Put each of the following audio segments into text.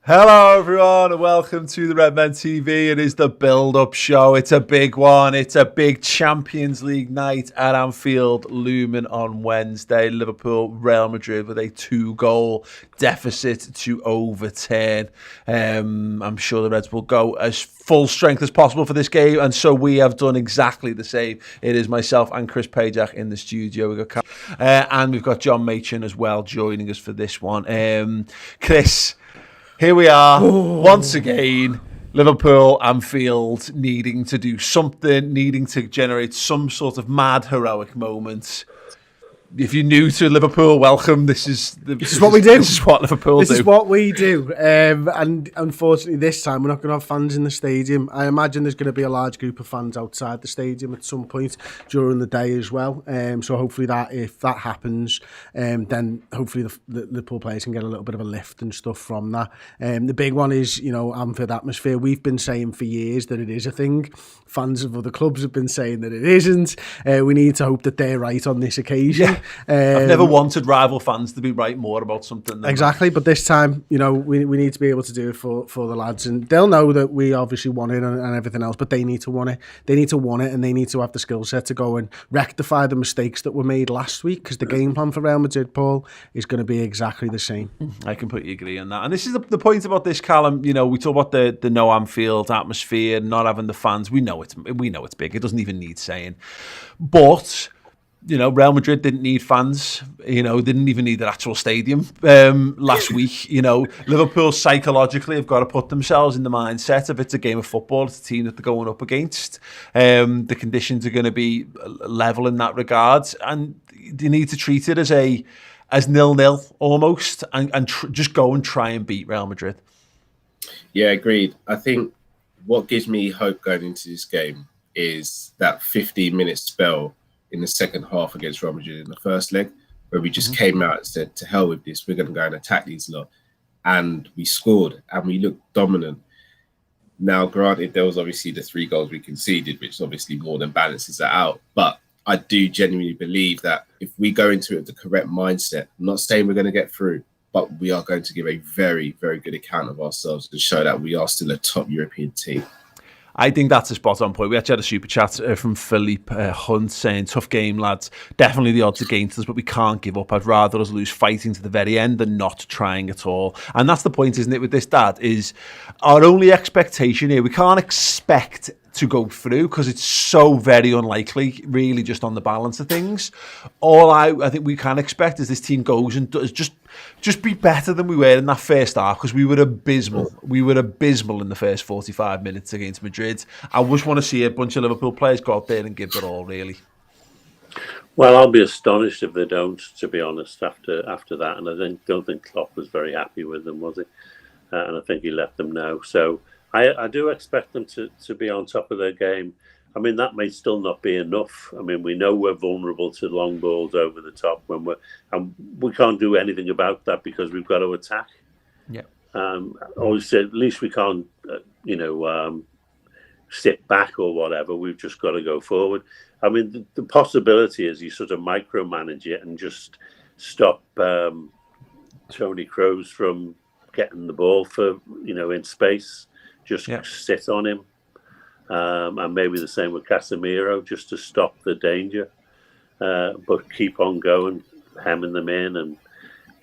Hello everyone and welcome to the Redmen TV. It is the build-up show. It's a big one. It's a big Champions League night at Anfield looming on Wednesday. Liverpool, Real Madrid with a 2-goal deficit to overturn. I'm sure the Reds will go as full strength as possible for this game, and so we have done exactly the same. It is myself and Chris Pajak in the studio. And we've got John Machin as well joining us for this one. Chris, here we are, once again, Liverpool, Anfield, needing to do something, needing to generate some sort of mad, heroic moment. If you're new to Liverpool, welcome. This is what we do. This is what Liverpool do. This is what we do. And unfortunately, this time, we're not going to have fans in the stadium. I imagine there's going to be a large group of fans outside the stadium at some point during the day as well. So hopefully if that happens, then hopefully the Liverpool players can get a little bit of a lift and stuff from that. The big one is, Anfield atmosphere. We've been saying for years that it is a thing. Fans of other clubs have been saying that it isn't. We need to hope that they're right on this occasion. Yeah. I've never wanted rival fans to be right more about something. Exactly, but this time, we need to be able to do it for the lads, and they'll know that we obviously want it and everything else, but they need to want it. They need to want it, and they need to have the skill set to go and rectify the mistakes that were made last week, because the game plan for Real Madrid, Paul, is going to be exactly the same. I completely agree on that. And this is the point about this, Callum. We talk about the no Anfield atmosphere, not having the fans. We know it's big. It doesn't even need saying. But Real Madrid didn't need fans, didn't even need an actual stadium last week. Liverpool psychologically have got to put themselves in the mindset of it's a game of football, it's a team that they're going up against. The conditions are going to be level in that regard, and you need to treat it as 0-0 almost, and just go and try and beat Real Madrid. Yeah, agreed. I think what gives me hope going into this game is that 15-minute spell in the second half against Real Madrid in the first leg, where we just came out and said, to hell with this, we're going to go and attack these lot. And we scored and we looked dominant. Now, granted, there was obviously the 3 goals we conceded, which obviously more than balances that out. But I do genuinely believe that if we go into it with the correct mindset, I'm not saying we're going to get through, but we are going to give a very, very good account of ourselves to show that we are still a top European team. I think that's a spot on point. We actually had a super chat from Philippe Hunt saying, tough game, lads. Definitely the odds against us, but we can't give up. I'd rather us lose fighting to the very end than not trying at all. And that's the point, isn't it, with this, Dad, is our only expectation here. We can't expect to go through because it's so very unlikely, really, just on the balance of things. All I think we can expect is this team goes and does just be better than we were in that first half, because we were abysmal. We were abysmal in the first 45 minutes against Madrid. I just want to see a bunch of Liverpool players go out there and give it all, really. Well, I'll be astonished if they don't, to be honest, after that. And I don't think Klopp was very happy with them, was he? And I think he let them know. So I do expect them to be on top of their game. I mean, that may still not be enough. I mean, we know we're vulnerable to long balls over the top and we can't do anything about that because we've got to attack. Yeah. Obviously, at least we can't, sit back or whatever. We've just got to go forward. I mean, the possibility is you sort of micromanage it and just stop Tony Kroos from getting the ball in space. Just sit on him. And maybe the same with Casemiro, just to stop the danger. But keep on going, hemming them in and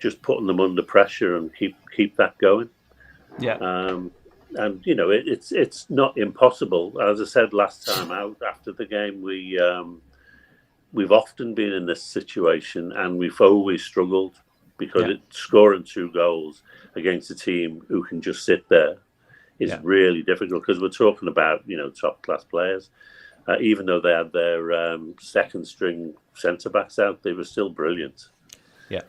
just putting them under pressure and keep that going. Yeah. And it's not impossible. As I said last time out after the game, we've often been in this situation and we've always struggled because it's scoring 2 goals against a team who can just sit there is really difficult, because we're talking about top class players. Even though they had their second string centre backs out, they were still brilliant. Yeah.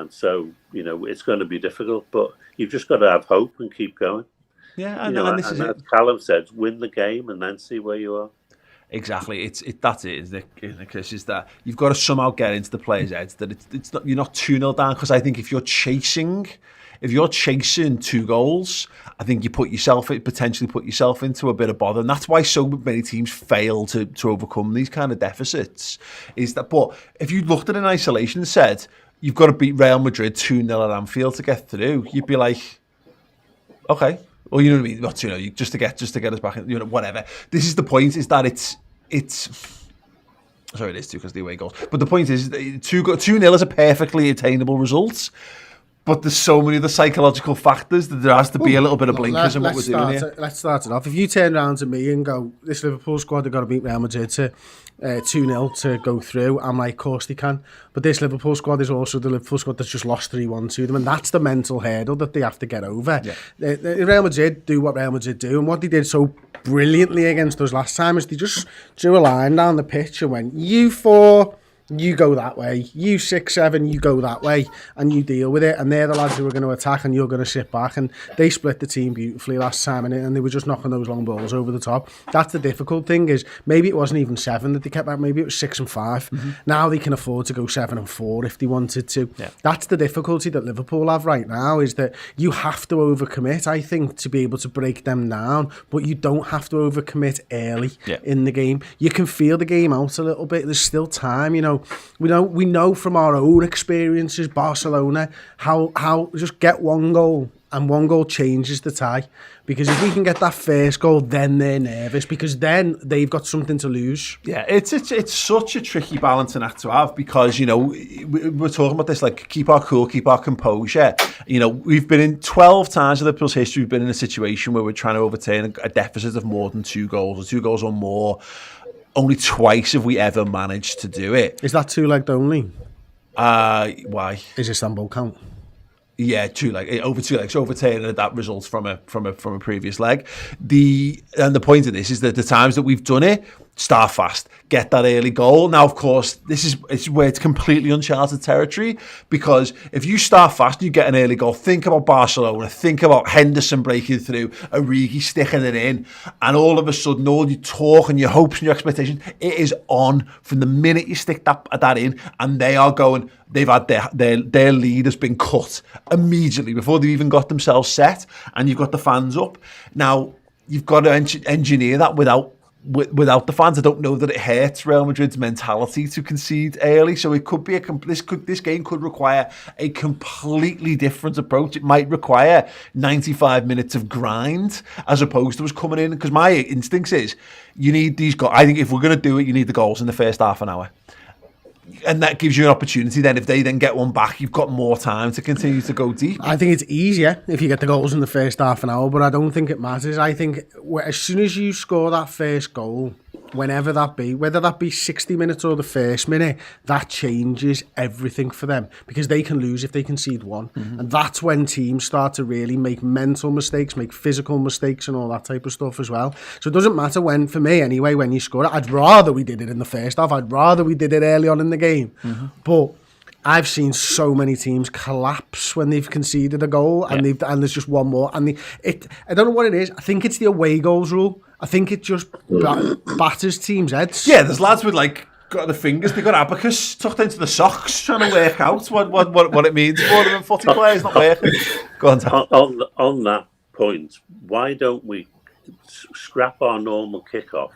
So it's going to be difficult, but you've just got to have hope and keep going. Yeah, and this is as Callum said, win the game and then see where you are. Exactly, that's it, isn't it, Chris? Is that you've got to somehow get into the players' heads that it's not, you're not 2-0 down, because I think if you're chasing 2 goals, I think you potentially put yourself into a bit of bother, and that's why so many teams fail to overcome these kind of deficits. But if you looked at it in isolation and said you've got to beat Real Madrid 2-0 at Anfield to get through, you'd be like, Okay. Well, you know what I mean. But, just to get us back in, whatever. This is the point: is that it's. Sorry, it is too because the away goals. But the point is, 2-0 is a perfectly attainable result. But there's so many of the psychological factors that there has to be a little bit of blinkers in what we're doing here. Let's start it off. If you turn around to me and go, this Liverpool squad have got to beat Real Madrid to 2-0 to go through, I'm like, of course they can. But this Liverpool squad is also the Liverpool squad that's just lost 3-1 to them, and that's the mental hurdle that they have to get over. Yeah. Real Madrid do what Real Madrid do, and what they did so brilliantly against us last time is they just drew a line down the pitch and went, you four, you go that way, you 6-7, you go that way, and you deal with it. And they're the lads who are going to attack and you're going to sit back. And they split the team beautifully last time, and they were just knocking those long balls over the top. That's the difficult thing, is maybe it wasn't even 7 that they kept back, maybe it was 6-5. Mm-hmm. Now they can afford to go 7-4 if they wanted to. Yeah. That's the difficulty that Liverpool have right now, is that you have to overcommit, I think, to be able to break them down, but you don't have to overcommit early in the game. You can feel the game out a little bit. There's still time, We know from our own experiences, Barcelona, how just get one goal, and one goal changes the tie. Because if we can get that first goal, then they're nervous, because then they've got something to lose. Yeah, it's such a tricky balancing act to have, because, we're talking about this, like, keep our cool, keep our composure. We've been in 12 times in Liverpool's history, we've been in a situation where we're trying to overturn a deficit of more than 2 goals, or 2 goals or more. Only twice have we ever managed to do it. Is that 2-legged only? Why? Is Istanbul count? Yeah, over 2 legs, overturning that results from a previous leg. The point of this is that the times that we've done it, start fast, get that early goal. Now, of course, it's where it's completely uncharted territory, because if you start fast and you get an early goal, think about Barcelona, think about Henderson breaking through, Origi sticking it in, and all of a sudden, all your talk and your hopes and your expectations, it is on from the minute you stick that in, and they are going. They've had their lead has been cut immediately before they've even got themselves set, and you've got the fans up. Now, you've got to engineer that without the fans. I don't know that it hurts Real Madrid's mentality to concede early, so it could be this game could require a completely different approach. It might require 95 minutes of grind as opposed to us coming in, because my instincts is you need these goals. I think if we're going to do it, you need the goals in the first half an hour. And that gives you an opportunity then, if they then get one back, you've got more time to continue to go deep. I think it's easier if you get the goals in the first half an hour, but I don't think it matters. I think as soon as you score that first goal, whenever that be, whether that be 60 minutes or the first minute, that changes everything for them, because they can lose if they concede one. Mm-hmm. And that's when teams start to really make mental mistakes, make physical mistakes and all that type of stuff as well. So it doesn't matter when, for me anyway, when you score it. I'd rather we did it in the first half. I'd rather we did it early on in the game. Mm-hmm. But I've seen so many teams collapse when they've conceded a goal, and there's just one more. And I don't know what it is. I think it's the away goals rule. I think it just batters teams' heads. Yeah, there's lads with got the fingers, they've got abacus tucked into the socks trying to work out what it means for them, and footy players not working. Go on, Tom. On that point, why don't we scrap our normal kickoff,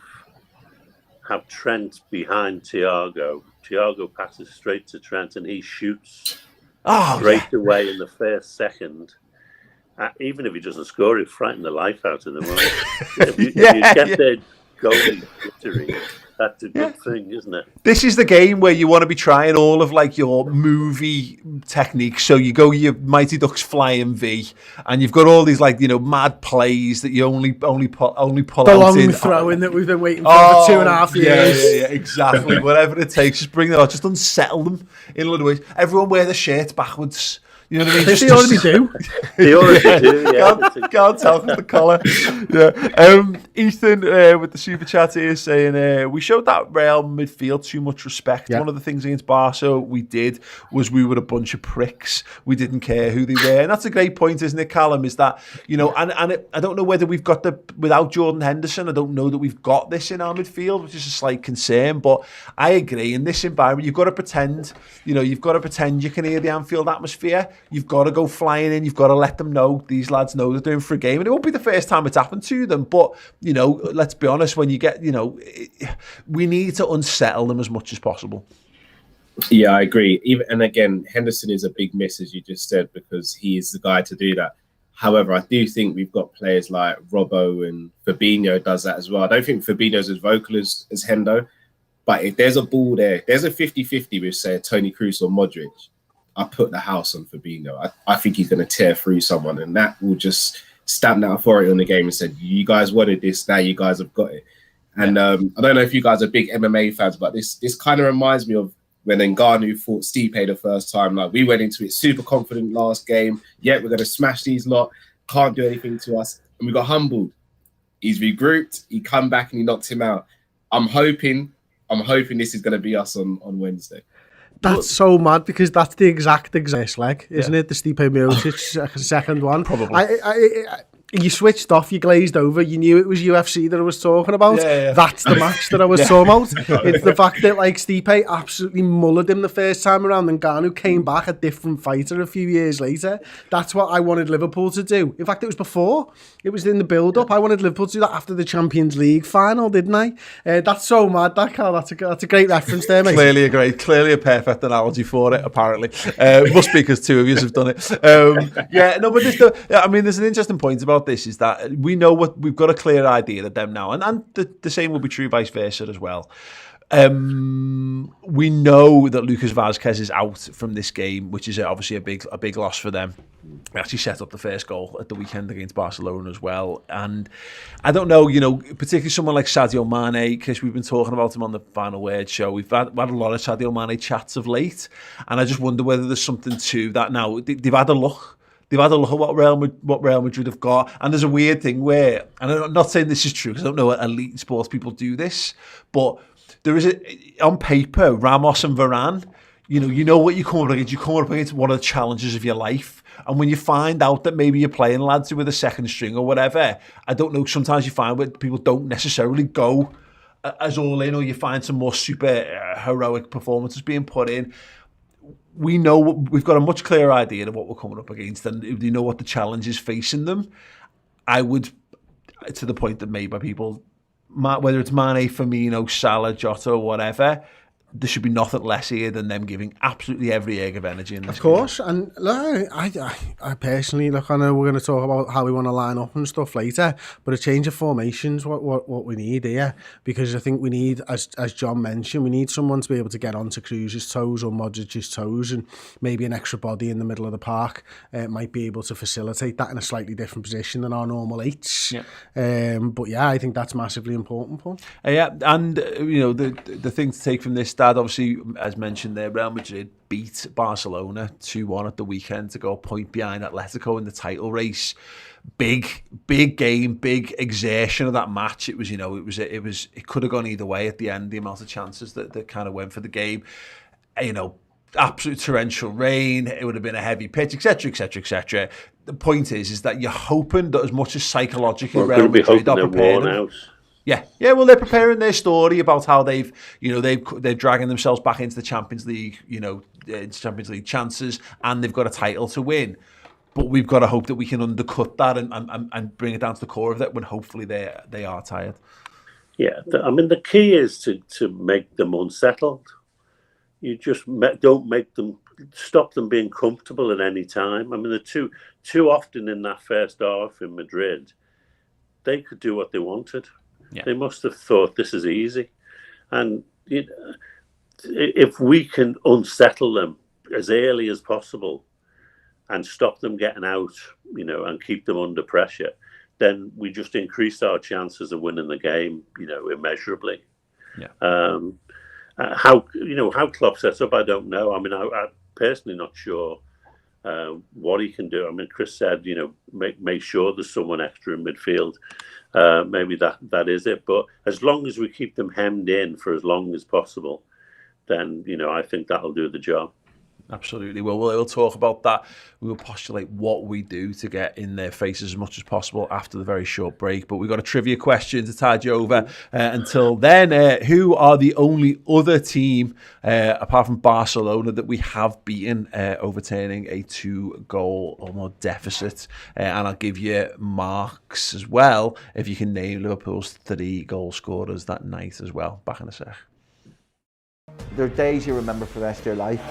have Trent behind Thiago passes straight to Trent and he shoots straight away in the first second. Even if he doesn't score, it frightened the life out of them. Right? if you get their goalie victory, that's a good thing, isn't it? This is the game where you want to be trying all of your movie techniques. So you go your Mighty Ducks flying V, and you've got all these mad plays that you only pull the out long throwing that we've been waiting for 2.5 years. Yeah, exactly. Whatever it takes, just bring them out, just unsettle them in a little ways. Everyone wear the shirts backwards. You know what I mean? They already do. They already do, yeah. Can't tell from the colour. Yeah. Ethan with the super chat here saying, we showed that Real midfield too much respect. Yeah. One of the things against Barca we did was we were a bunch of pricks. We didn't care who they were. And that's a great point, isn't it, Callum? Is that, I don't know whether we've got without Jordan Henderson, I don't know that we've got this in our midfield, which is a slight concern. But I agree, in this environment, you've got to pretend, you can hear the Anfield atmosphere. You've got to go flying in. You've got to let them know, these lads know they're doing for a game. And it won't be the first time it's happened to them. But, let's be honest, when you get, we need to unsettle them as much as possible. Yeah, I agree. And again, Henderson is a big miss, as you just said, because he is the guy to do that. However, I do think we've got players like Robbo and Fabinho does that as well. I don't think Fabinho's as vocal as Hendo, but if there's a ball there, there's a 50-50 with, say, Toni Kroos or Modric, I put the house on Fabinho. I think he's going to tear through someone, and that will just stamp that authority on the game and said, you guys wanted this, now you guys have got it. And I don't know if you guys are big MMA fans, but this kind of reminds me of when Ngannou fought Stipe the first time. Like, we went into it super confident last game. Yeah, we're going to smash these lot. Can't do anything to us. And we got humbled. He's regrouped. He come back and he knocked him out. I'm hoping this is going to be us on Wednesday. That's so mad, because that's the exact leg, isn't it? The Stipe Miocic second one. Probably. You switched off, you glazed over, you knew it was UFC that I was talking about. Yeah. That's the match that I was talking about. It's the fact that, like, Stipe absolutely mullered him the first time around, and Ngannou came back a different fighter a few years later. That's what I wanted Liverpool to do. In fact, it was before. It was in the build-up. I wanted Liverpool to do that after the Champions League final, didn't I? That's so mad, that, Carl. That's a great reference there, mate. Clearly a perfect analogy for it, apparently. Must be because two of you have done it. But there's an interesting point about this, is that we know we've got a clear idea of them now, and the same will be true vice versa as well. We know that Lucas Vazquez is out from this game, which is obviously a big loss for them. They actually set up the first goal at the weekend against Barcelona as well. And I don't know, particularly someone like Sadio Mane, because we've been talking about him on the Final Word show. We've had a lot of Sadio Mane chats of late, and I just wonder whether there's something to that now. They've had a look. They've had a look at what Real Madrid have got. And there's a weird thing where, and I'm not saying this is true, because I don't know elite sports people do this, but there is on paper, Ramos and Varane, you know what you come up against. You come up against one of the challenges of your life. And when you find out that maybe you're playing lads who are the second string or whatever, I don't know, sometimes you find where people don't necessarily go as all in, or you find some more super heroic performances being put in. We know we've got a much clearer idea of what we're coming up against, and we know what the challenge is facing them. I would, to the point that made by people, whether it's Mane, Firmino, Salah, Jota, or whatever, there should be nothing less here than them giving absolutely every egg of energy in this. Of course, game. And look, I personally, look, I know we're going to talk about how we want to line up and stuff later, but a change of formations, what we need here, because I think we need, as John mentioned, we need someone to be able to get onto Kroos' toes or Modric's toes, and maybe an extra body in the middle of the park might be able to facilitate that in a slightly different position than our normal eights. Yeah. But yeah, I think that's massively important, Paul. Yeah, and the thing to take from this, Dad, obviously, as mentioned there, Real Madrid beat Barcelona 2-1 at the weekend to go a point behind Atletico in the title race. Big game, big exertion of that match. It was, it could have gone either way at the end. The amount of chances that kind of went for the game, absolute torrential rain. It would have been a heavy pitch, etc., etc., etc. The point is that you're hoping that as much as psychologically Real Madrid are prepared. Yeah. Well, they're preparing their story about how they're dragging themselves back into the Champions League, Champions League chances, and they've got a title to win. But we've got to hope that we can undercut that and bring it down to the core of it when hopefully they are tired. Yeah, the key is to make them unsettled. You just don't make them, stop them being comfortable at any time. The too often in that first half in Madrid, they could do what they wanted. Yeah. They must have thought this is easy. And if we can unsettle them as early as possible and stop them getting out, and keep them under pressure, then we just increase our chances of winning the game, immeasurably. Yeah. How Klopp sets up, I don't know. I'm personally not sure what he can do. Chris said, make sure there's someone extra in midfield. Maybe that is it. But as long as we keep them hemmed in for as long as possible, then, I think that'll do the job. Absolutely. Well, we'll talk about that. We will postulate what we do to get in their faces as much as possible after the very short break. But we've got a trivia question to tide you over. Until then, who are the only other team, apart from Barcelona, that we have beaten, overturning a 2-goal or more deficit? And I'll give you marks as well if you can name Liverpool's 3 goal scorers that night as well. Back in a sec. There are days you remember for the rest of your life.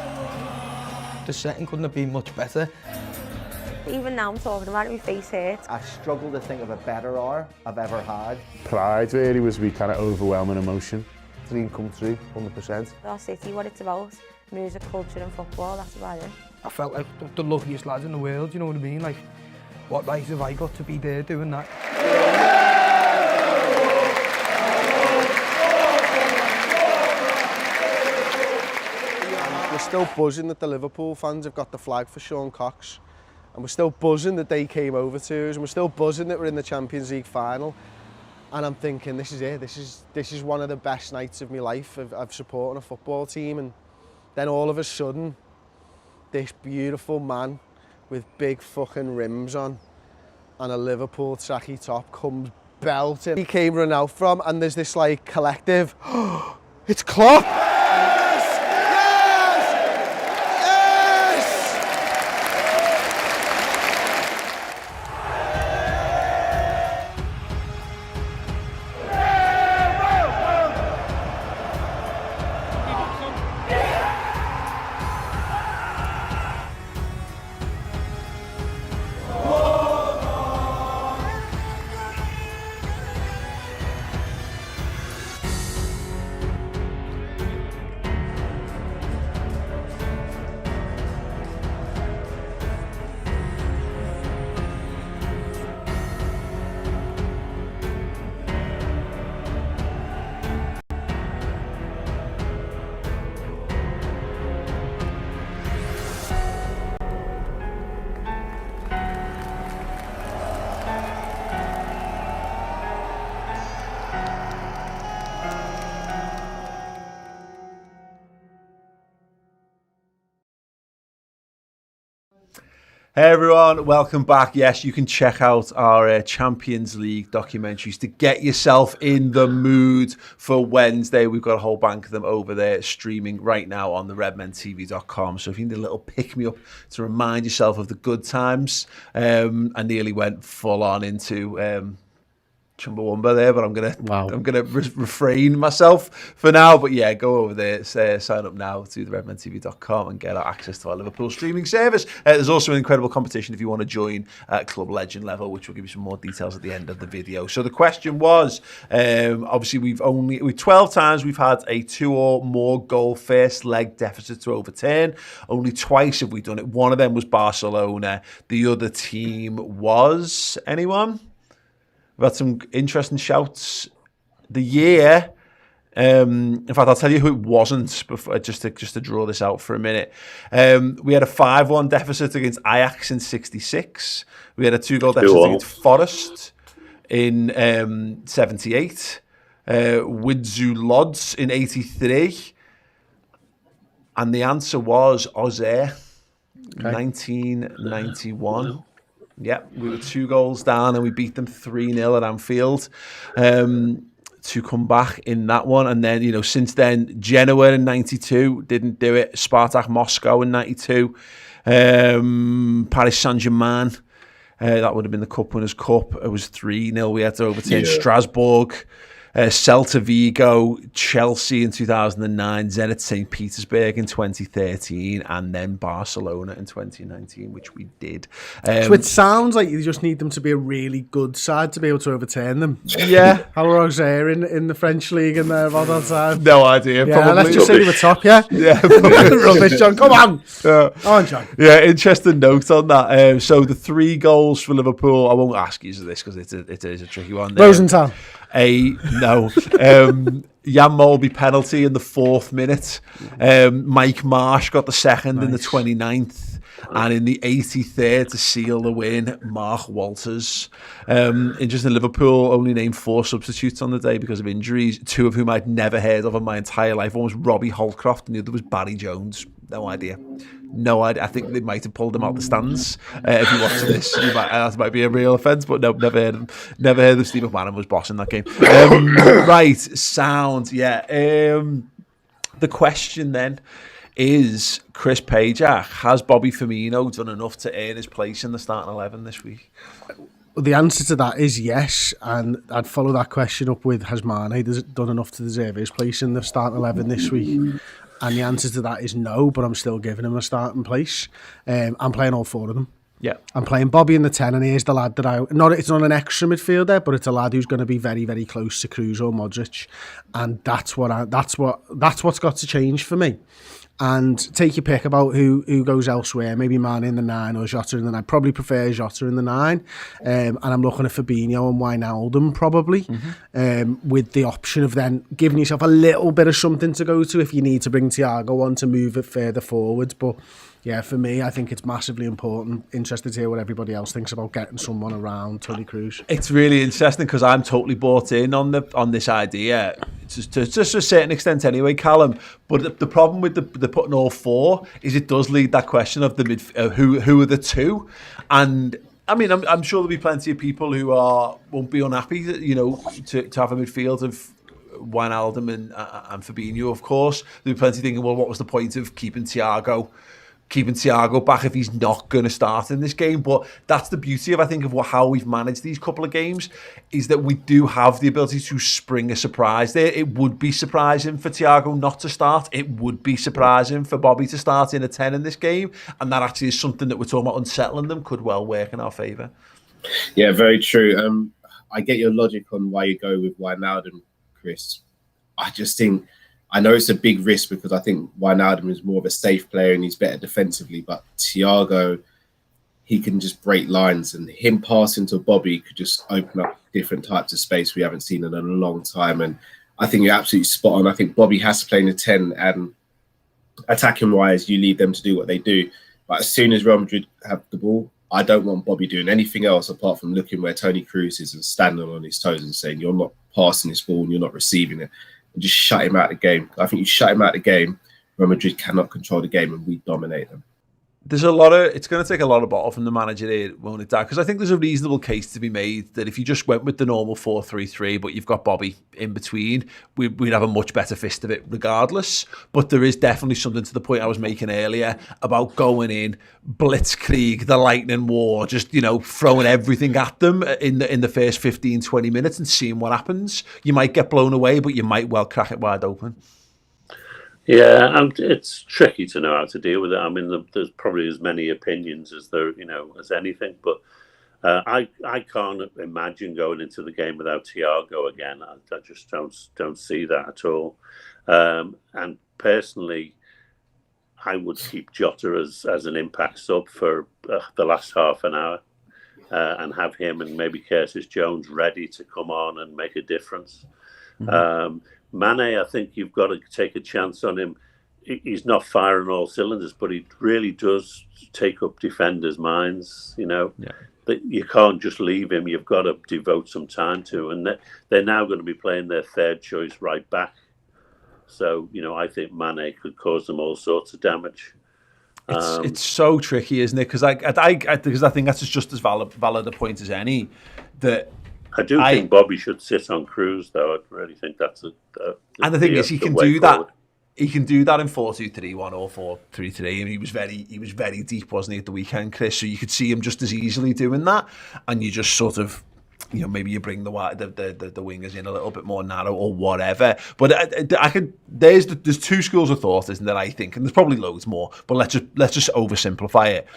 The setting couldn't have been much better. Even now I'm talking about it, my face hurts. I struggle to think of a better hour I've ever had. Pride really was the kind of overwhelming emotion. Dream come true, 100%. Our city, what it's about, music, culture and football, that's about it. I felt like the luckiest lads in the world, you know what I mean? Like, what right have I got to be there doing that? We're still buzzing that the Liverpool fans have got the flag for Sean Cox. And we're still buzzing that they came over to us. And we're still buzzing that we're in the Champions League final. And I'm thinking, this is it. This is one of the best nights of my life of supporting a football team. And then all of a sudden, this beautiful man with big fucking rims on and a Liverpool tracky top comes belting. He came running out from, and there's this like collective, it's Klopp! Yes! Yes! Hey everyone, welcome back. Yes, you can check out our Champions League documentaries to get yourself in the mood for Wednesday. We've got a whole bank of them over there streaming right now on the redmentv.com. So if you need a little pick-me-up to remind yourself of the good times, I nearly went full on into Chumbawamba there, but I'm gonna refrain myself for now. But yeah, go over there, sign up now to the redmentv.com and get access to our Liverpool streaming service. There's also an incredible competition if you want to join at Club Legend level, which will give you some more details at the end of the video. So the question was, obviously we've 12 times we've had a 2 or more goal first leg deficit to overturn. Only twice have we done it. One of them was Barcelona. The other team was anyone? We've had some interesting shouts. The year, in fact, I'll tell you who it wasn't before, just to draw this out for a minute. We had a 5-1 deficit against Ajax in '66. We had a 2-goal deficit against Forest in '78. Widzu Lodz in '83. And the answer was Auxerre, 1991. Yeah, we were 2 goals down and we beat them 3-0 at Anfield to come back in that one. And then, you know, since then, Genoa in '92 didn't do it. Spartak Moscow in '92. Paris Saint-Germain, that would have been the Cup Winners' Cup. It was 3-0. We had to overturn Strasbourg. Celta Vigo, Chelsea in 2009, Zenit St. Petersburg in 2013, and then Barcelona in 2019, which we did. So it sounds like you just need them to be a really good side to be able to overturn them. Yeah. How are Auxerre in the French league in there about that time? No idea. Yeah, probably. let's just say they were top, yeah? Yeah. Rubbish, John. Come on. Come on, John. Yeah, interesting note on that. So the 3 goals for Liverpool, I won't ask you this because it is a tricky one. Rosenthal. Jan Molby penalty in the 4th minute. Mike Marsh got the second in the 29th. And in the 83rd to seal the win, Mark Walters. Interesting, Liverpool only named 4 substitutes on the day because of injuries, 2 of whom I'd never heard of in my entire life. One was Robbie Holcroft and the other was Barry Jones. No idea. I think they might have pulled him out the stands. If you watch this, that might be a real offence, but no, never heard of him. Never heard of Steve McMahon was bossing that game. Right, sound, yeah. The question then is, Chris Pajak, has Bobby Firmino done enough to earn his place in the starting 11 this week? Well, the answer to that is yes, and I'd follow that question up with, has Mane done enough to deserve his place in the starting 11 this week? And the answer to that is no, but I'm still giving him a starting place. I'm playing all 4 of them. Yeah. I'm playing Bobby in the 10, and here's the lad that it's not an extra midfielder, but it's a lad who's going to be very, very close to Kroos or Modric, and that's what's got to change for me. And take your pick about who goes elsewhere. Maybe Mane in the 9 or Jota in the 9. I'd probably prefer Jota in the 9. And I'm looking at Fabinho and Wijnaldum probably, with the option of then giving yourself a little bit of something to go to if you need to bring Thiago on to move it further forwards. But yeah, for me, I think it's massively important. Interested to hear what everybody else thinks about getting someone around Toni Kroos. It's really interesting because I'm totally bought in on this idea, just to a certain extent anyway, Callum. But the problem with the putting all 4 is it does lead that question of the who are the 2, and I mean I'm sure there'll be plenty of people who won't be unhappy, to have a midfield of Wijnaldum and Fabinho. Of course, there'll be plenty thinking, well, what was the point of keeping Thiago back if he's not going to start in this game? But that's the beauty of, I think, of how we've managed these couple of games, is that we do have the ability to spring a surprise there. It would be surprising for Thiago not to start. It would be surprising for Bobby to start in a 10 in this game. And that actually is something that we're talking about unsettling them could well work in our favour. Yeah, very true. I get your logic on why you go with Wijnaldum, Chris. I know it's a big risk because I think Wijnaldum is more of a safe player and he's better defensively, but Thiago, he can just break lines, and him passing to Bobby could just open up different types of space we haven't seen in a long time. And I think you're absolutely spot on. I think Bobby has to play in the 10, and attacking wise, you leave them to do what they do. But as soon as Real Madrid have the ball, I don't want Bobby doing anything else apart from looking where Toni Kroos is and standing on his toes and saying, you're not passing this ball and you're not receiving it. And just shut him out of the game. I think you shut him out of the game, Real Madrid cannot control the game and we dominate them. There's it's going to take a lot of bottle from the manager here, won't it, Dad? Because I think there's a reasonable case to be made that if you just went with the normal 4-3-3, but you've got Bobby in between, we'd have a much better fist of it regardless. But there is definitely something to the point I was making earlier about going in, blitzkrieg, the lightning war, just, throwing everything at them in the first 15, 20 minutes and seeing what happens. You might get blown away, but you might well crack it wide open. Yeah, and it's tricky to know how to deal with it. I mean, there's probably as many opinions as there, as anything. But I can't imagine going into the game without Thiago again. I just don't see that at all. And personally, I would keep Jota as an impact sub for the last half an hour, and have him and maybe Curtis Jones ready to come on and make a difference. Mm-hmm. Mane, I think you've got to take a chance on him. He's not firing all cylinders, but he really does take up defenders' minds, Yeah. That you can't just leave him. You've got to devote some time to him. And they're now going to be playing their third choice right back. So, I think Mane could cause them all sorts of damage. It's so tricky, isn't it? Because I think that's just as valid a point as any. That I think Bobby should sit on Kroos, though. I really think that's and the thing is, he can do that. He can do that in 4-2-3-1 or 4-3-3. And he was very deep, wasn't he, at the weekend, Chris? So you could see him just as easily doing that. And you just sort of, maybe you bring the wingers in a little bit more narrow or whatever. But there's two schools of thought, isn't there? I think, and there's probably loads more. But let's just oversimplify it.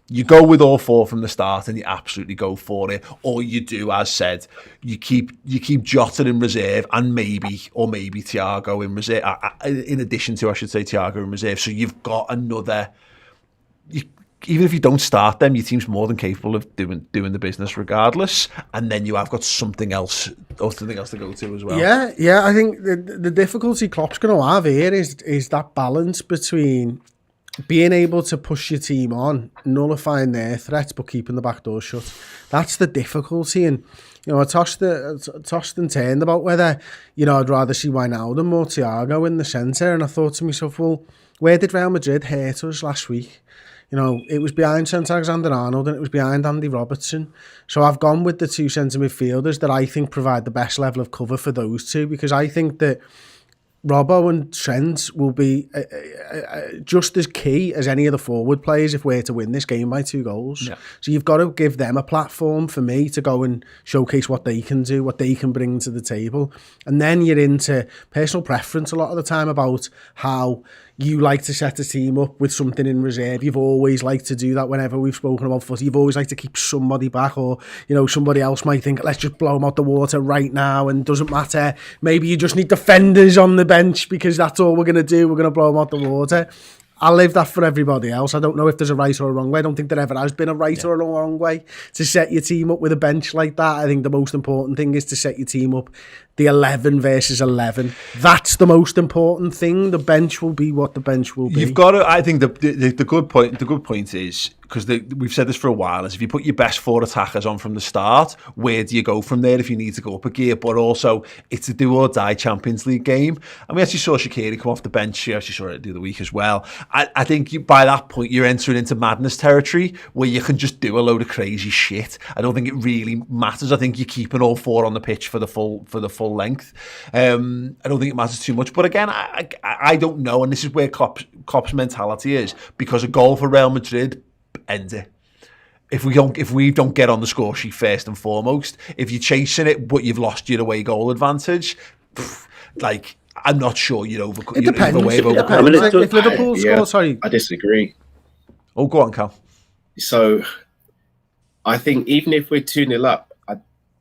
You go with all 4 from the start and you absolutely go for it, or you do, as said, you keep Jota in reserve and maybe Thiago in reserve, in addition to, I should say, Thiago in reserve. So you've got another. Even if you don't start them, your team's more than capable of doing the business regardless, and then you have got something else to go to as well. Yeah. I think the difficulty Klopp's going to have here is that balance between being able to push your team on, nullifying their threats, but keeping the back door shut. That's the difficulty. And, I tossed and turned about whether, I'd rather see Wijnaldum or Thiago in the centre. And I thought to myself, well, where did Real Madrid hurt us last week? It was behind Trent Alexander-Arnold and it was behind Andy Robertson. So I've gone with the 2 centre midfielders that I think provide the best level of cover for those two, because I think that Robbo and Trent will be just as key as any of the forward players if we're to win this game by 2 goals. Yeah. So you've got to give them a platform for me to go and showcase what they can do, what they can bring to the table. And then you're into personal preference a lot of the time about how, you like to set a team up with something in reserve. You've always liked to do that whenever we've spoken about footy. You've always liked to keep somebody back, or, you know, somebody else might think, let's just blow them out the water right now and doesn't matter. Maybe you just need defenders on the bench because that's all we're going to do. We're going to blow them out the water. I'll leave that for everybody else. I don't know if there's a right or a wrong way. I don't think there ever has been a right or a wrong way to set your team up with a bench like that. I think the most important thing is to set your team up the 11 versus 11. That's the most important thing. The bench will be what the bench will be. You've got to, I think the good point is, because we've said this for a while, is if you put your best 4 attackers on from the start, where do you go from there if you need to go up a gear? But also, it's a do or die Champions League game. And we actually saw Shaqiri come off the bench. We actually saw it the other week as well. I think by that point, you're entering into madness territory where you can just do a load of crazy shit. I don't think it really matters. I think you're keeping all 4 on the pitch for the full length. I don't think it matters too much. But again, I don't know. And this is where Klopp's mentality is, because a goal for Real Madrid ends it. If we don't get on the score sheet first and foremost, if you're chasing it but you've lost your away goal advantage, like, I'm not sure you'd overcome. It depends. If Liverpool score, sorry, I disagree. Oh, go on, Cal. So, I think even if we're 2-0 up,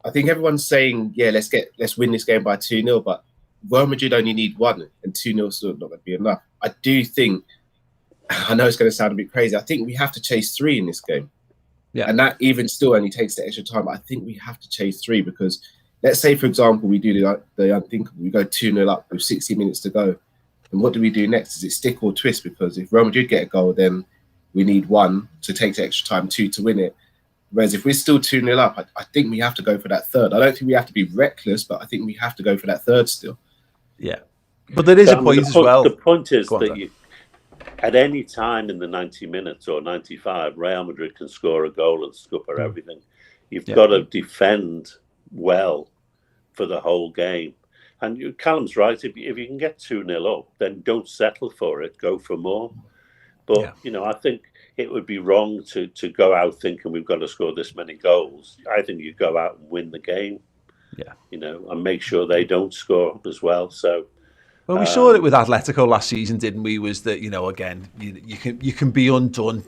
I think everyone's saying, yeah, let's win this game by 2-0, but Real Madrid only need 1, and 2-0 is still not going to be enough. I do think, I know it's going to sound a bit crazy, I think we have to chase 3 in this game. Yeah. And that even still only takes the extra time. I think we have to chase 3 because, let's say, for example, we do the unthinkable. We go 2-0 up with 60 minutes to go. And what do we do next? Is it stick or twist? Because if Real Madrid get a goal, then we need 1 to take the extra time, 2 to win it. Whereas if we're still 2-0 up, I think we have to go for that third. I don't think we have to be reckless, but I think we have to go for that third still. Yeah. But there is a point as well. The point is that at any time in the 90 minutes or 95, Real Madrid can score a goal and scupper everything. You've got to defend well for the whole game. And Callum's right. If you can get 2-0 up, then don't settle for it. Go for more. But, you know, I think it would be wrong to go out thinking we've got to score this many goals. I think you go out and win the game. Yeah. You know, and make sure they don't score as well. So, well, we saw it with Atletico last season, didn't we? Was that, you know, again, you can be undone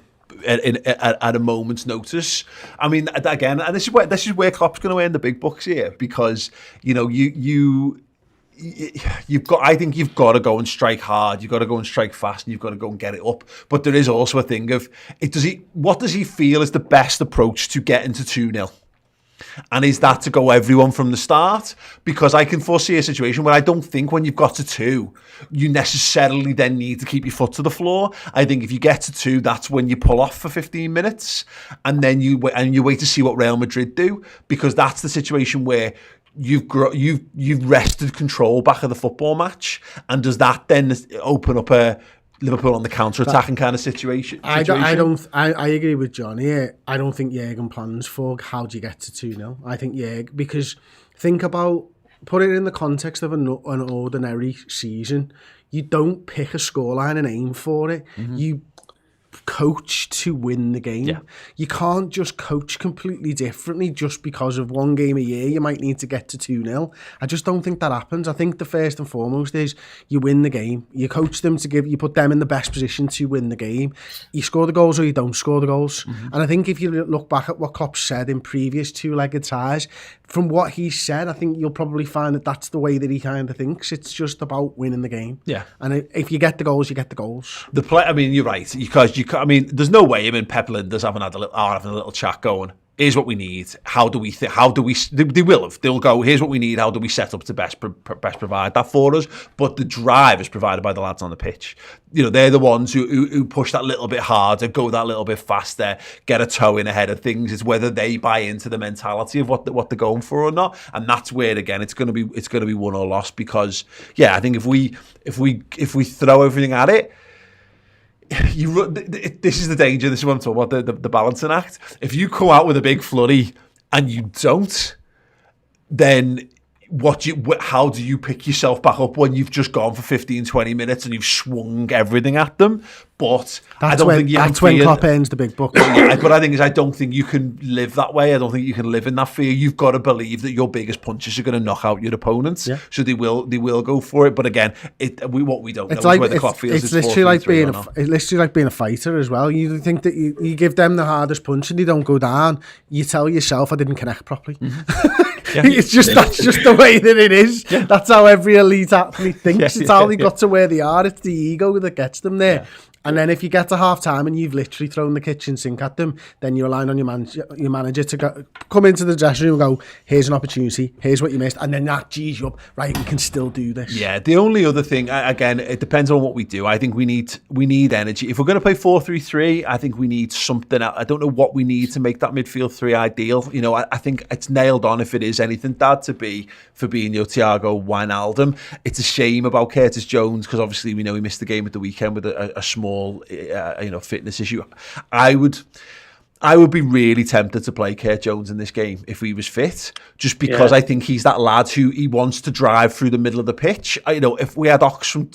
at a moment's notice. I mean, again, and this is where Klopp's going to earn the big bucks here, because, you know, I think you've got to go and strike hard. You've got to go and strike fast, and you've got to go and get it up. But there is also a thing of what does he feel is the best approach to getting to 2-0? And is that to go everyone from the start? Because I can foresee a situation where I don't think when you've got to 2, you necessarily then need to keep your foot to the floor. I think if you get to 2, that's when you pull off for 15 minutes, and then you wait to see what Real Madrid do, because that's the situation where you've wrested control back of the football match, and does that then open up a Liverpool on the counter-attacking kind of situation? I agree with John here. I don't think Jurgen plans for how do you get to 2-0. I think because think about, put it in the context of an ordinary season. You don't pick a scoreline and aim for it. Mm-hmm. You coach to win the game. Yeah. You can't just coach completely differently just because of one game a year. You might need to get to 2-0. I just don't think that happens. I think the first and foremost is you win the game. You coach them you put them in the best position to win the game. You score the goals or you don't score the goals. Mm-hmm. And I think if you look back at what Klopp said in previous 2-legged ties, from what he said, I think you'll probably find that that's the way that he kind of thinks. It's just about winning the game. Yeah. And if you get the goals, you get the goals. I mean, you're right, because I mean, there's no way him and Pep Linders having a little chat going, here's what we need. How do we they will have. They'll go, here's what we need. How do we set up to best provide that for us? But the drive is provided by the lads on the pitch. You know, they're the ones who push that little bit harder, go that little bit faster, get a toe in ahead of things. It's whether they buy into the mentality of what they're going for or not. And that's where, again, it's going to be won or lost, because, yeah, I think if we throw everything at it, this is the danger. This is what I'm talking about, the balancing act. If you come out with a big flurry and you don't, then how do you pick yourself back up when you've just gone for 15, 20 minutes and you've swung everything at them? But I don't think you that's when Klopp earns the big bucks. But I think I don't think you can live that way. I don't think you can live in that fear. You've got to believe that your biggest punches are going to knock out your opponents. Yeah. So they will go for it. But again, what we don't know is whether Klopp feels it's literally like being it's literally like being a fighter as well. You think that you give them the hardest punch and they don't go down. You tell yourself, I didn't connect properly. Yeah. That's just the way that it is. Yeah. That's how every elite athlete thinks. It's how they got to where they are. It's the ego that gets them there. Yeah. And then if you get to half time and you've literally thrown the kitchen sink at them, then you're relying on your manager to come into the dressing room and go, here's an opportunity, here's what you missed, and then that G's you up, right, we can still do this. Yeah, the only other thing, again, it depends on what we do. I think we need energy. If we're going to play 4-3-3, I think we need something else. I don't know what we need to make that midfield three ideal. You know, I think it's nailed on if it is anything, Dad, to be Fabinho, Thiago, Wijnaldum. It's a shame about Curtis Jones because obviously we know he missed the game at the weekend with a small fitness issue. I would be really tempted to play Kurt Jones in this game if he was fit, just because I think he's that lad who he wants to drive through the middle of the pitch. If we had Ox from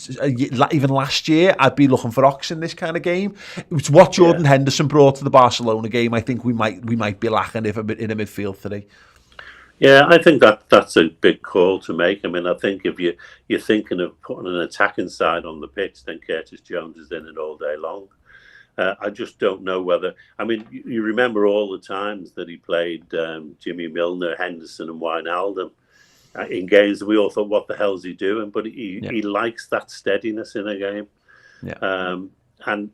even last year, I'd be looking for Ox in this kind of game. It's what Jordan Henderson brought to the Barcelona game. I think we might be lacking in a midfield three. Yeah, I think that's a big call to make. I mean, I think if you're thinking of putting an attacking side on the pitch, then Curtis Jones is in it all day long. I just don't know whether... I mean, you remember all the times that he played Jimmy Milner, Henderson and Wijnaldum in games that we all thought, what the hell's he doing? But he likes that steadiness in a game. Yeah. And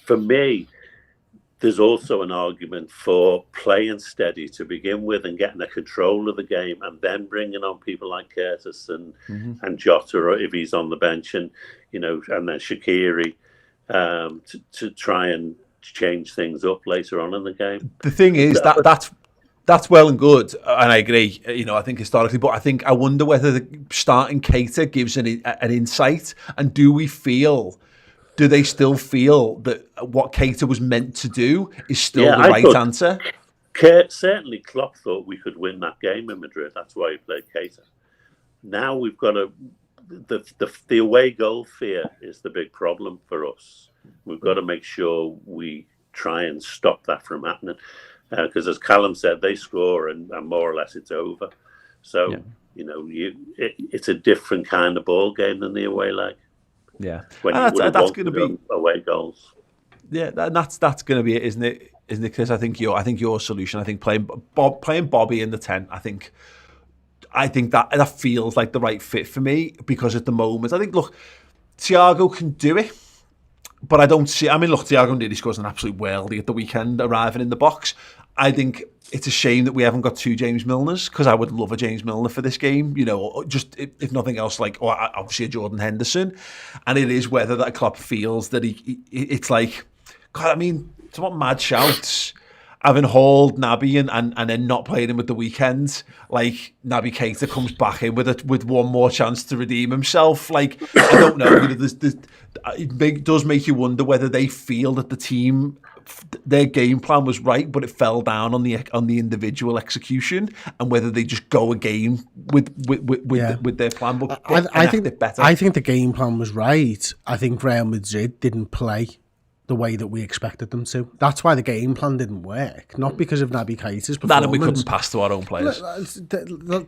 for me... there's also an argument for playing steady to begin with and getting a control of the game and then bringing on people like Curtis and Jota, or if he's on the bench, and and then Shaqiri to try and change things up later on in the game. The thing is that's well and good, and I agree. I think historically, but I wonder whether the starting Keita gives an insight, and do they still feel that what Keita was meant to do is still the right answer? Certainly, Klopp thought we could win that game in Madrid. That's why he played Keita. Now we've got the away goal fear is the big problem for us. We've got to make sure we try and stop that from happening. Because as Callum said, they score and more or less it's over. So, it's a different kind of ball game than the away leg. Yeah, that's going to be away goals. Yeah, that's going to be it, isn't it? Isn't it, Chris? I think your solution. I think playing Bobby in the 10. I think that feels like the right fit for me, because at the moment, I think Thiago can do it, but I don't see. I mean, Thiago nearly scores an absolute worldie at the weekend, arriving in the box. I think it's a shame that we haven't got two James Milners, because I would love a James Milner for this game, just if nothing else, obviously a Jordan Henderson. And it is whether that Klopp feels that it's like, God, I mean, it's what mad shouts. Having hauled Naby and then not playing him at the weekend, like Naby Keita comes back in with one more chance to redeem himself. Like, I don't know, it does make you wonder whether they feel that the team, their game plan was right, but it fell down on the individual execution, and whether they just go a game with their plan. But I think the game plan was right. I think Real Madrid didn't play the way that we expected them to. That's why the game plan didn't work, not because of Naby Keita's performance. That and we couldn't pass to our own players.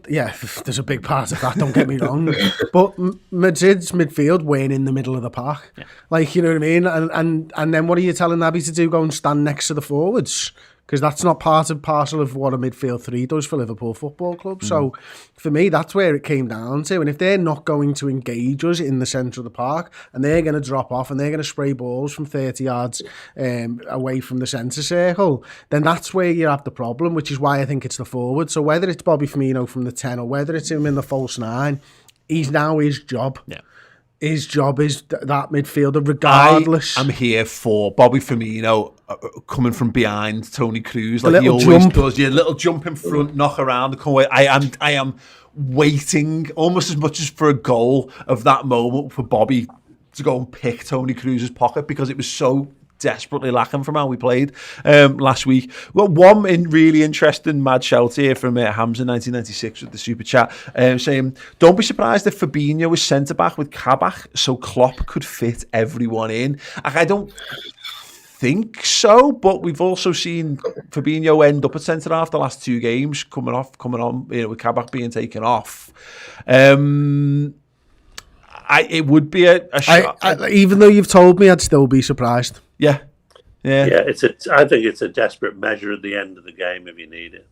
Yeah, there's a big part of that, don't get me wrong. But Madrid's midfield weren't in the middle of the park. Yeah. You know what I mean? And then what are you telling Naby to do? Go and stand next to the forwards? Because that's not part and parcel of what a midfield three does for Liverpool Football Club. So for me, that's where it came down to. And if they're not going to engage us in the centre of the park, and they're going to drop off and they're going to spray balls from 30 yards away from the centre circle, then that's where you have the problem, which is why I think it's the forward. So whether it's Bobby Firmino from the 10 or whether it's him in the false 9, he's now his job. Yeah. His job is that midfielder, regardless. I'm here for Bobby Firmino coming from behind Tony Kroos, like he always does. Yeah, little jump in front, knock around, come away. I am waiting almost as much as for a goal of that moment for Bobby to go and pick Tony Kroos's pocket, because it was so desperately lacking from how we played last week. Well, one really interesting mad shout here from Hamza 1996 with the super chat saying, don't be surprised if Fabinho was centre back with Kabak so Klopp could fit everyone in. I don't think so, but we've also seen Fabinho end up at centre half the last 2 games coming on, with Kabak being taken off. It would be a shot. Even though you've told me, I'd still be surprised. Yeah. I think it's a desperate measure at the end of the game if you need it.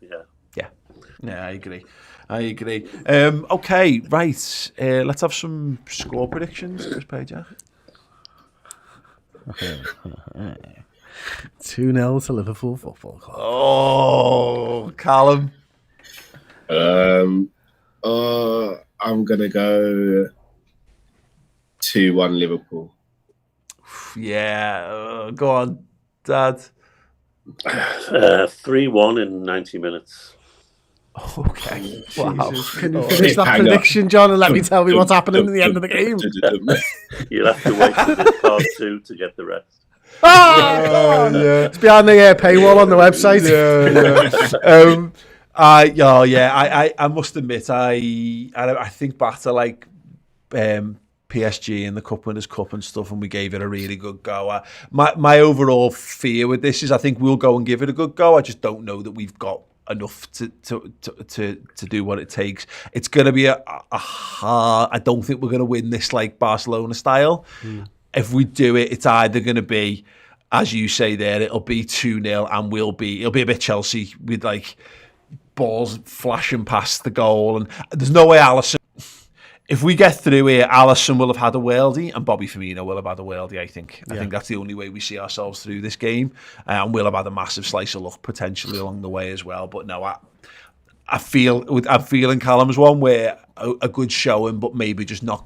Yeah, I agree. Okay, right. Let's have some score predictions, Chris Pajak. 2-0 to Liverpool Football Club. Oh, Callum. I'm gonna go 2-1 Liverpool. Yeah, go on, Dad. 3-1 in 90 minutes. Okay. Wow. Can you finish that prediction, John, and let me tell me what's happening at the end of the game? You'll have to wait for this part 2 to get the rest. Yeah. It's behind the paywall on the website. I must admit, I think back to like PSG in the Cup Winners' Cup and stuff, and we gave it a really good go. My overall fear with this is I think we'll go and give it a good go. I just don't know that we've got enough to do what it takes. It's going to be a hard. I don't think we're going to win this like Barcelona style. If we do it, it's either going to be, as you say there, it'll be 2-0 and it'll be a bit Chelsea with like balls flashing past the goal, and there's no way Alisson. If we get through here, Alisson will have had a worldie and Bobby Firmino will have had a worldie, I think. I think that's the only way we see ourselves through this game. And we'll have had a massive slice of luck potentially along the way as well. But no, I'm feeling Callum's one where a good showing, but maybe just not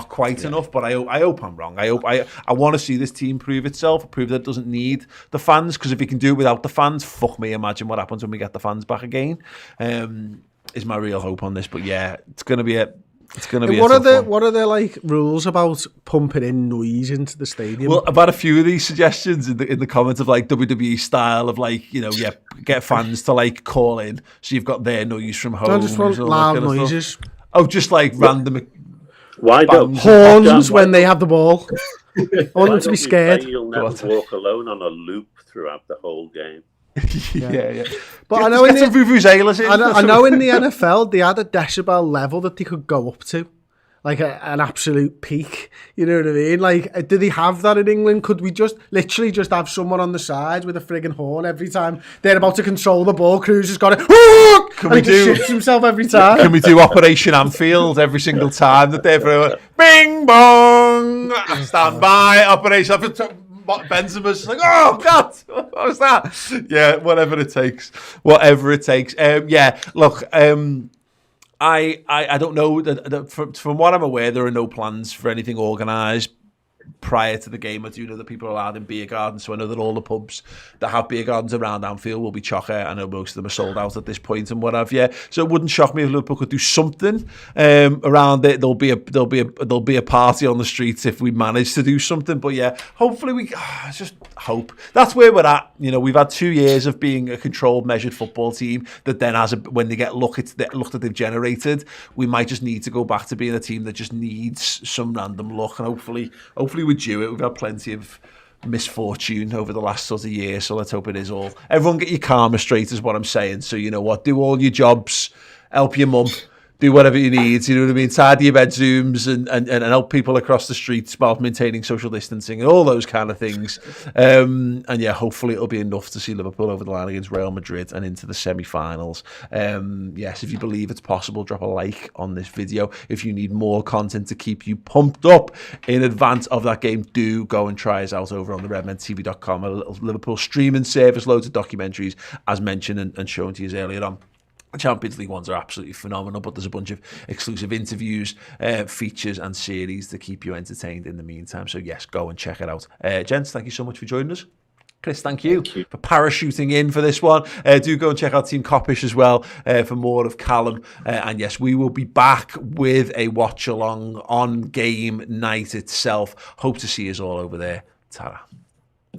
quite enough. But I hope I'm wrong. I want to see this team prove itself, prove that it doesn't need the fans, because if we can do it without the fans, fuck me, imagine what happens when we get the fans back again. Is my real hope on this, but yeah, it's going to be a what are the like rules about pumping in noise into the stadium? Well, I've had a few of these suggestions in the comments of like WWE style of like, get fans to like call in, so you've got their noise from home. Don't just want loud noises. Oh, just like random. Why don't horns when they have the ball? I want them to be scared. You'll never walk alone on a loop throughout the whole game. Yeah. But I know in the NFL they had a decibel level that they could go up to, like an absolute peak. You know what I mean? Like, do they have that in England? Could we just literally just have someone on the side with a friggin' horn every time they're about to control the ball? Cruz has got it. He just shits himself every time. Can we do Operation Anfield every single time that they're through? Bing bong. Stand by. Operation Anfield. Benzema's just like, oh God, what was that? Yeah, whatever it takes. Look, I don't know. From what I'm aware, there are no plans for anything organised prior to the game. I do know that people are allowed in beer gardens, so I know that all the pubs that have beer gardens around Anfield will be chocker. I know most of them are sold out at this point and what have you. So it wouldn't shock me if Liverpool could do something around it. There'll be a party on the streets if we manage to do something. But yeah, hopefully we just hope that's where we're at. We've had 2 years of being a controlled, measured football team that then when they get luck that they've generated, we might just need to go back to being a team that just needs some random luck, and hopefully we're due it. We've had plenty of misfortune over the last sort of year, so let's hope it is all. Everyone get your karma straight is what I'm saying. So you know what, do all your jobs, help your mum, do whatever you need, you know what I mean, tidy your bedrooms and help people across the streets while maintaining social distancing and all those kind of things. And yeah, hopefully it'll be enough to see Liverpool over the line against Real Madrid and into the semi-finals. Yes, if you believe it's possible, drop a like on this video. If you need more content to keep you pumped up in advance of that game, do go and try us out over on the redmentv.com, a little Liverpool streaming service, loads of documentaries as mentioned and shown to you earlier on. Champions League ones are absolutely phenomenal, but there's a bunch of exclusive interviews, features and series to keep you entertained in the meantime. So yes, go and check it out. Gents, thank you so much for joining us. Chris, thank you for parachuting in for this one. Do go and check out Team Coppish as well for more of Callum. And yes, we will be back with a watch-along on game night itself. Hope to see us all over there. Ta-ra.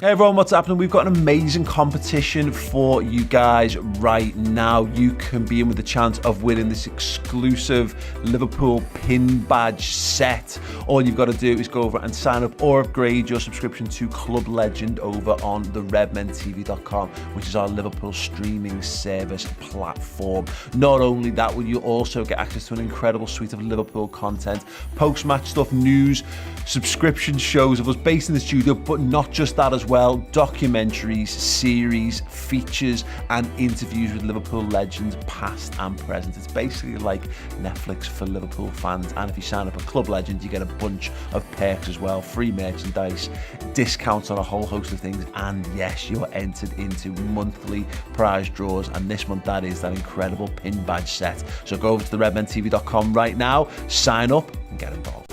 Hey everyone, what's happening? We've got an amazing competition for you guys right now. You can be in with the chance of winning this exclusive Liverpool pin badge set. All you've got to do is go over and sign up or upgrade your subscription to Club Legend over on the redmentv.com, which is our Liverpool streaming service platform. Not only that, will you also get access to an incredible suite of Liverpool content, post-match stuff, news, subscription shows of us based in the studio, but not just that as well, documentaries, series, features and interviews with Liverpool legends past and present. It's basically like Netflix for Liverpool fans, and if you sign up at Club Legend you get a bunch of perks as well, free merchandise, discounts on a whole host of things, and yes, you're entered into monthly prize draws, and this month that is that incredible pin badge set. So go over to the redmentv.com right now, sign up and get involved.